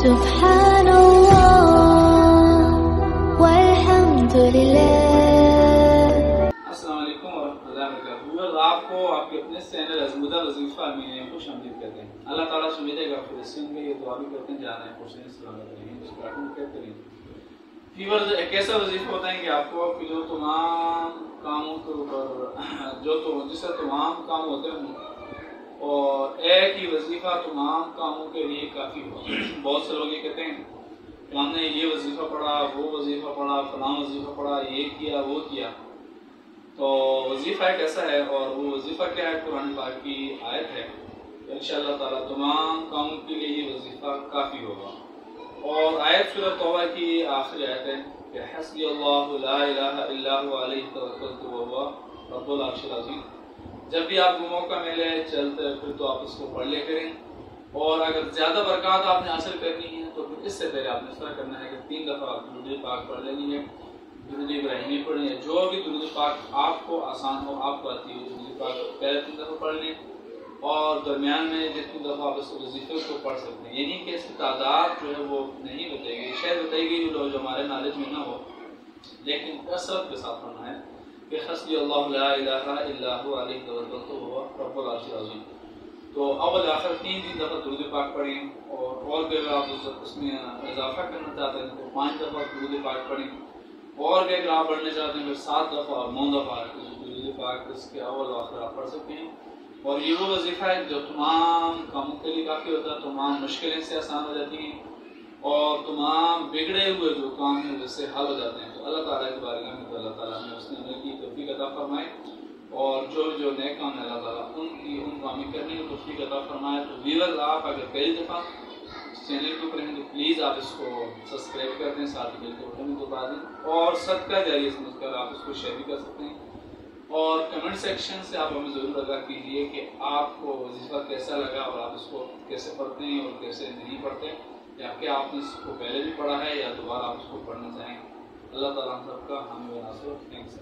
سبحان اللہ والحمد للہ۔ السلام علیکم ورحمۃ اللہ وبرکاتہ۔ آپ کو آپ کے اپنے چینل ازمودہ وظیفہ میں خوش آمدید کہتے ہیں۔ اللہ تعالیٰ سے امید ہے کہ آپ فلسطین میں یہ دعا بھی کرتے ہیں جانا ہے حسین سلامت رہیں اس کو کہتے ہیں۔ فیورز ایک ایسا وظیفہ ہوتا ہے کہ آپ کو کہ جو تمام کاموں کے اوپر جس سے تمام کام ہوتے ہیں اور ایک ہی وظیفہ تمام کاموں کے لیے کافی ہو۔ بہت سے لوگ یہ کہتے ہیں کہ ہم نے یہ وظیفہ پڑھا، وہ وظیفہ پڑھا، فلاں وظیفہ پڑھا، یہ کیا وہ کیا۔ تو وظیفہ ایک ایسا ہے اور وہ وظیفہ کیا ہے؟ قرآن پاک کی آیت ہے، انشاءاللہ تعالیٰ تمام کاموں کے لیے یہ وظیفہ کافی ہوگا۔ اور آیت سورۃ توبہ کی آخری آیت ہے کہ حسبی اللہ لا الہ الا هو علیہ توکلت وهو رب العرش العظیم۔ جب بھی آپ کو موقع ملے چلتے پھر تو آپ اس کو پڑھ لے کریں، اور اگر زیادہ برکات آپ نے حاصل کرنی ہے تو پھر اس سے پہلے آپ نے اس طرح کرنا ہے کہ 3 دفعہ آپ درود پاک پڑھ لینی ہے، درود ابراہیمی پڑھیں، جو بھی درود پاک آپ کو آسان ہو، آپ کو آتی ہے درود پاک پہلے 3 دفعہ پڑھ لیں، اور درمیان میں جتنی دفعہ آپ اس وظیفے کو پڑھ سکتے ہیں، یعنی کہ اس کی تعداد جو ہے وہ نہیں بتائی گئی، شاید بتائی گئی جو ہمارے نالج میں نہ ہو، لیکن کثرت کے ساتھ پڑھنا ہے کہ حسبی اللہ لا الہ الا هو علیہ توکلت وهو رب العرش العظیم۔ تو اول آخر 3 دفعہ درود پاک پڑھیں، اور بھی اگر آپ اس میں اضافہ کرنا چاہتے ہیں تو 5 دفعہ درود پاک پڑھیں، اور بھی اگر آپ پڑھنا چاہتے ہیں پھر 7 دفعہ اور 9 دفعہ درود پاک اس کے اول آخر آپ پڑھ سکتے ہیں۔ اور یہ وہ وظیفہ ہے جو تمام کاموں کے لیے کافی ہوتا ہے، تمام مشکلیں سے آسان ہو جاتی ہیں، اور تمام بگڑے ہوئے جو کام ہیں اس سے حل ہو جاتے ہیں۔ تو اللہ تعالیٰ کی بارگاہ میں تو اللہ تعالیٰ نے اس نے عمل کی توفیق عطا فرمائے، اور جو نیک کام ہے اللہ تعالیٰ ان کام کرنے کی توفیق عطا فرمائے۔ تو ویورز آپ اگر پہلی دفعہ اس چینل کو کریں تو پلیز آپ اس کو سبسکرائب کر دیں، ساتھ ہی بیل کے بٹن کو دبا دیں، اور صدقہ جاریہ سمجھ کر آپ اس کو شیئر بھی کر سکتے ہیں، اور کمنٹ سیکشن سے آپ ہمیں ضرور آگاہ کیجیے کہ آپ کو وظیفہ کیسا لگا، اور آپ اس کو کیسے پڑھتے ہیں اور کیسے نہیں پڑھتے، یا کہ آپ نے اس کو پہلے بھی پڑھا ہے یا دوبارہ آپ اس کو پڑھنا چاہیں۔ اللہ تعالیٰ ہم سب کا حامی و ناصر۔ تھینکس۔